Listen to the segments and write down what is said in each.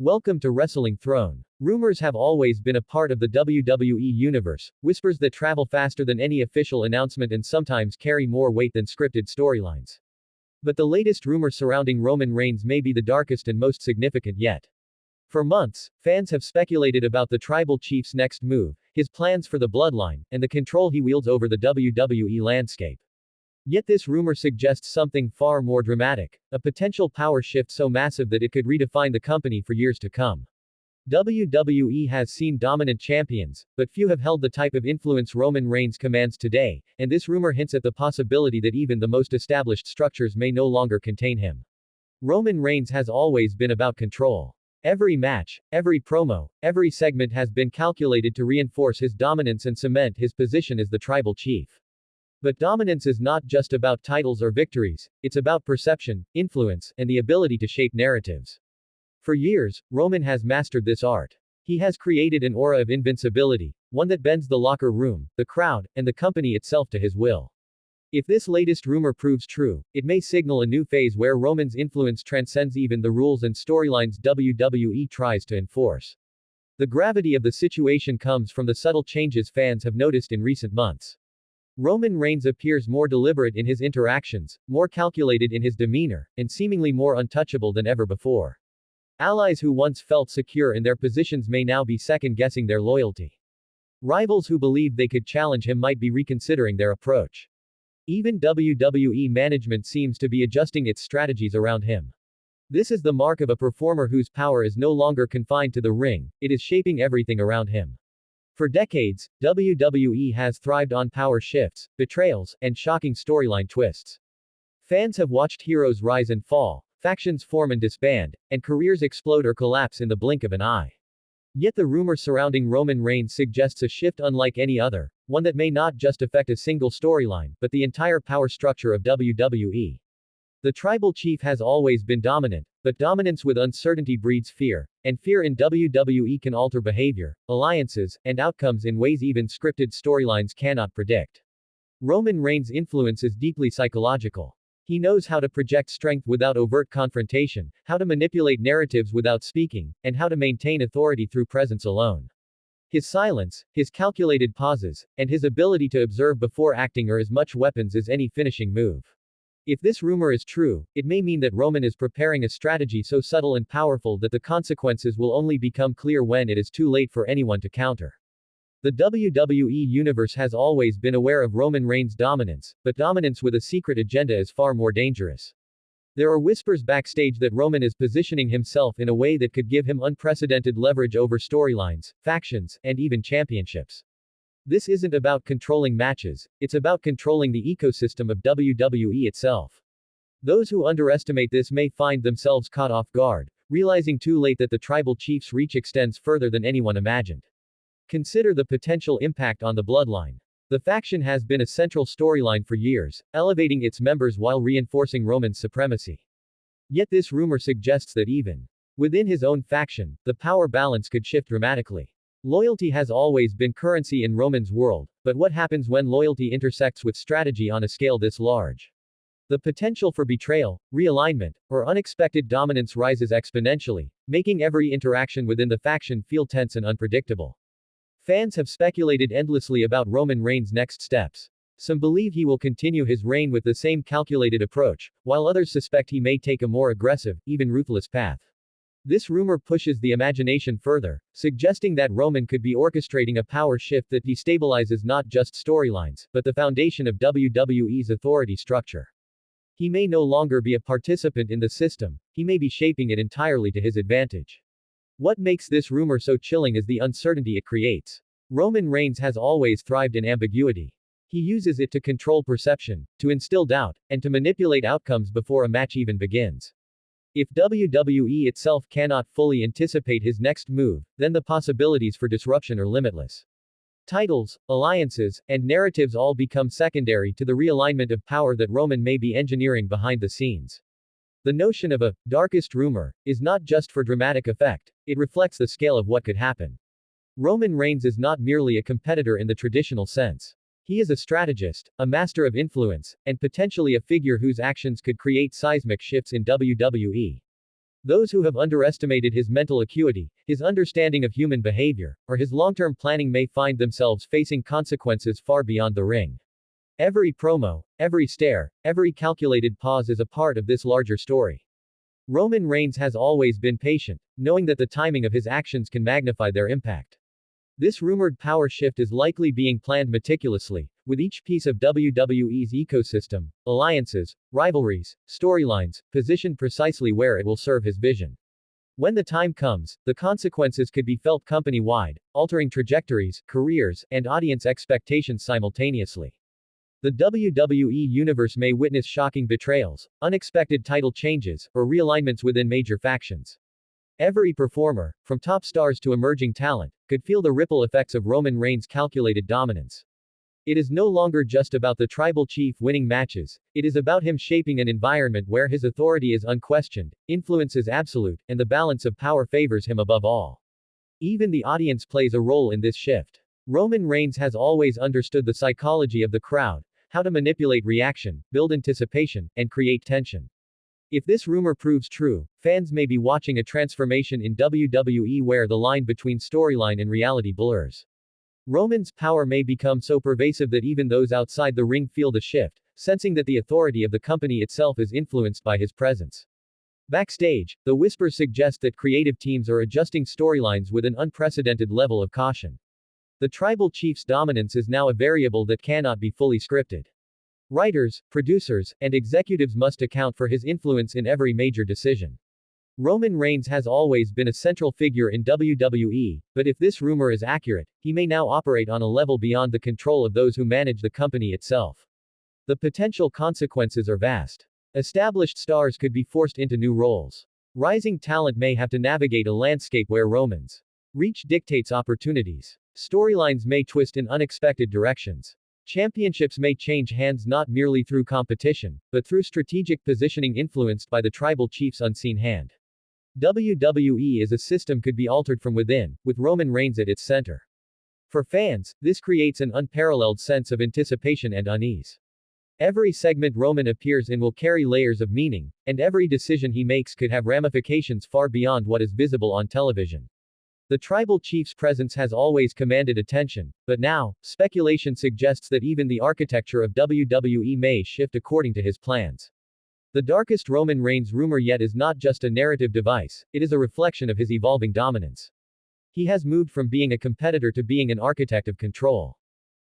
Welcome to Wrestling Throne. Rumors have always been a part of the WWE Universe, whispers that travel faster than any official announcement and sometimes carry more weight than scripted storylines. But the latest rumor surrounding Roman Reigns may be the darkest and most significant yet. For months, fans have speculated about the tribal chief's next move, his plans for the bloodline, and the control he wields over the WWE landscape. Yet this rumor suggests something far more dramatic, a potential power shift so massive that it could redefine the company for years to come. WWE has seen dominant champions, but few have held the type of influence Roman Reigns commands today, and this rumor hints at the possibility that even the most established structures may no longer contain him. Roman Reigns has always been about control. Every match, every promo, every segment has been calculated to reinforce his dominance and cement his position as the tribal chief. But dominance is not just about titles or victories, it's about perception, influence, and the ability to shape narratives. For years, Roman has mastered this art. He has created an aura of invincibility, one that bends the locker room, the crowd, and the company itself to his will. If this latest rumor proves true, it may signal a new phase where Roman's influence transcends even the rules and storylines WWE tries to enforce. The gravity of the situation comes from the subtle changes fans have noticed in recent months. Roman Reigns appears more deliberate in his interactions, more calculated in his demeanor, and seemingly more untouchable than ever before. Allies who once felt secure in their positions may now be second-guessing their loyalty. Rivals who believed they could challenge him might be reconsidering their approach. Even WWE management seems to be adjusting its strategies around him. This is the mark of a performer whose power is no longer confined to the ring, it is shaping everything around him. For decades, WWE has thrived on power shifts, betrayals, and shocking storyline twists. Fans have watched heroes rise and fall, factions form and disband, and careers explode or collapse in the blink of an eye. Yet the rumor surrounding Roman Reigns suggests a shift unlike any other, one that may not just affect a single storyline, but the entire power structure of WWE. The tribal chief has always been dominant, but dominance with uncertainty breeds fear, and fear in WWE can alter behavior, alliances, and outcomes in ways even scripted storylines cannot predict. Roman Reigns' influence is deeply psychological. He knows how to project strength without overt confrontation, how to manipulate narratives without speaking, and how to maintain authority through presence alone. His silence, his calculated pauses, and his ability to observe before acting are as much weapons as any finishing move. If this rumor is true, it may mean that Roman is preparing a strategy so subtle and powerful that the consequences will only become clear when it is too late for anyone to counter. The WWE Universe has always been aware of Roman Reigns' dominance, but dominance with a secret agenda is far more dangerous. There are whispers backstage that Roman is positioning himself in a way that could give him unprecedented leverage over storylines, factions, and even championships. This isn't about controlling matches, it's about controlling the ecosystem of WWE itself. Those who underestimate this may find themselves caught off guard, realizing too late that the tribal chief's reach extends further than anyone imagined. Consider the potential impact on the bloodline. The faction has been a central storyline for years, elevating its members while reinforcing Roman's supremacy. Yet this rumor suggests that even within his own faction, the power balance could shift dramatically. Loyalty has always been currency in Roman's world, but what happens when loyalty intersects with strategy on a scale this large? The potential for betrayal, realignment, or unexpected dominance rises exponentially, making every interaction within the faction feel tense and unpredictable. Fans have speculated endlessly about Roman Reigns' next steps. Some believe he will continue his reign with the same calculated approach, while others suspect he may take a more aggressive, even ruthless path. This rumor pushes the imagination further, suggesting that Roman could be orchestrating a power shift that destabilizes not just storylines, but the foundation of WWE's authority structure. He may no longer be a participant in the system, he may be shaping it entirely to his advantage. What makes this rumor so chilling is the uncertainty it creates. Roman Reigns has always thrived in ambiguity. He uses it to control perception, to instill doubt, and to manipulate outcomes before a match even begins. If WWE itself cannot fully anticipate his next move, then the possibilities for disruption are limitless. Titles, alliances, and narratives all become secondary to the realignment of power that Roman may be engineering behind the scenes. The notion of a darkest rumor is not just for dramatic effect, it reflects the scale of what could happen. Roman Reigns is not merely a competitor in the traditional sense. He is a strategist, a master of influence, and potentially a figure whose actions could create seismic shifts in WWE. Those who have underestimated his mental acuity, his understanding of human behavior, or his long-term planning may find themselves facing consequences far beyond the ring. Every promo, every stare, every calculated pause is a part of this larger story. Roman Reigns has always been patient, knowing that the timing of his actions can magnify their impact. This rumored power shift is likely being planned meticulously, with each piece of WWE's ecosystem, alliances, rivalries, storylines, positioned precisely where it will serve his vision. When the time comes, the consequences could be felt company-wide, altering trajectories, careers, and audience expectations simultaneously. The WWE Universe may witness shocking betrayals, unexpected title changes, or realignments within major factions. Every performer, from top stars to emerging talent, could feel the ripple effects of Roman Reigns' calculated dominance. It is no longer just about the tribal chief winning matches, it is about him shaping an environment where his authority is unquestioned, influence is absolute, and the balance of power favors him above all. Even the audience plays a role in this shift. Roman Reigns has always understood the psychology of the crowd, how to manipulate reaction, build anticipation, and create tension. If this rumor proves true, fans may be watching a transformation in WWE where the line between storyline and reality blurs. Roman's power may become so pervasive that even those outside the ring feel the shift, sensing that the authority of the company itself is influenced by his presence. Backstage, the whispers suggest that creative teams are adjusting storylines with an unprecedented level of caution. The tribal chief's dominance is now a variable that cannot be fully scripted. Writers, producers, and executives must account for his influence in every major decision. Roman Reigns has always been a central figure in WWE, but if this rumor is accurate, he may now operate on a level beyond the control of those who manage the company itself. The potential consequences are vast. Established stars could be forced into new roles. Rising talent may have to navigate a landscape where Roman's reach dictates opportunities. Storylines may twist in unexpected directions. Championships may change hands not merely through competition, but through strategic positioning influenced by the tribal chief's unseen hand. WWE as a system could be altered from within, with Roman Reigns at its center. For fans, this creates an unparalleled sense of anticipation and unease. Every segment Roman appears in will carry layers of meaning, and every decision he makes could have ramifications far beyond what is visible on television. The tribal chief's presence has always commanded attention, but now, speculation suggests that even the architecture of WWE may shift according to his plans. The darkest Roman Reigns rumor yet is not just a narrative device, it is a reflection of his evolving dominance. He has moved from being a competitor to being an architect of control.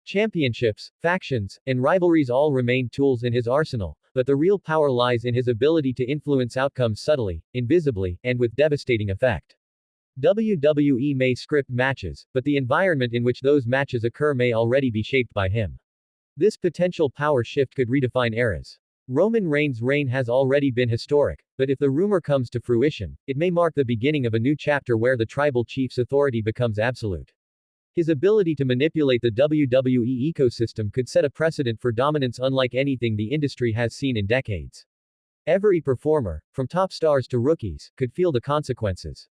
Championships, factions, and rivalries all remain tools in his arsenal, but the real power lies in his ability to influence outcomes subtly, invisibly, and with devastating effect. WWE may script matches, but the environment in which those matches occur may already be shaped by him. This potential power shift could redefine eras. Roman Reigns' reign has already been historic, but if the rumor comes to fruition, it may mark the beginning of a new chapter where the tribal chief's authority becomes absolute. His ability to manipulate the WWE ecosystem could set a precedent for dominance unlike anything the industry has seen in decades. Every performer, from top stars to rookies, could feel the consequences.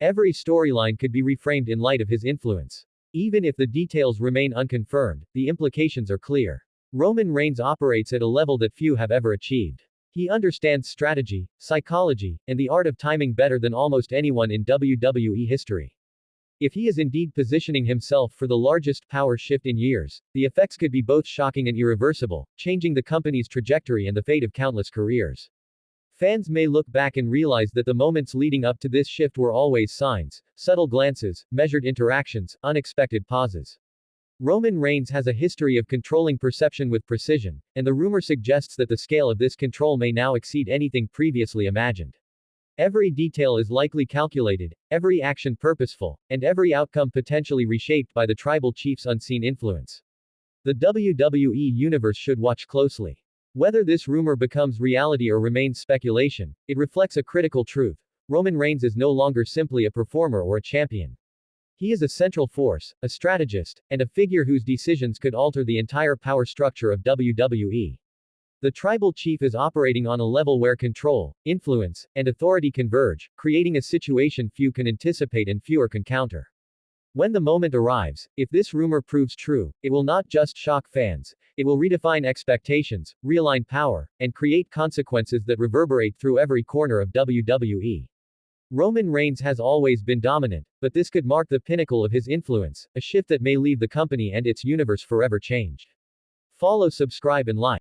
Every storyline could be reframed in light of his influence. Even if the details remain unconfirmed, the implications are clear. Roman Reigns operates at a level that few have ever achieved. He understands strategy, psychology, and the art of timing better than almost anyone in WWE history. If he is indeed positioning himself for the largest power shift in years, the effects could be both shocking and irreversible, changing the company's trajectory and the fate of countless careers. Fans may look back and realize that the moments leading up to this shift were always signs, subtle glances, measured interactions, unexpected pauses. Roman Reigns has a history of controlling perception with precision, and the rumor suggests that the scale of this control may now exceed anything previously imagined. Every detail is likely calculated, every action purposeful, and every outcome potentially reshaped by the tribal chief's unseen influence. The WWE Universe should watch closely. Whether this rumor becomes reality or remains speculation, it reflects a critical truth. Roman Reigns is no longer simply a performer or a champion. He is a central force, a strategist, and a figure whose decisions could alter the entire power structure of WWE. The tribal chief is operating on a level where control, influence, and authority converge, creating a situation few can anticipate and fewer can counter. When the moment arrives, if this rumor proves true, it will not just shock fans, it will redefine expectations, realign power, and create consequences that reverberate through every corner of WWE. Roman Reigns has always been dominant, but this could mark the pinnacle of his influence, a shift that may leave the company and its universe forever changed. Follow, subscribe, and like.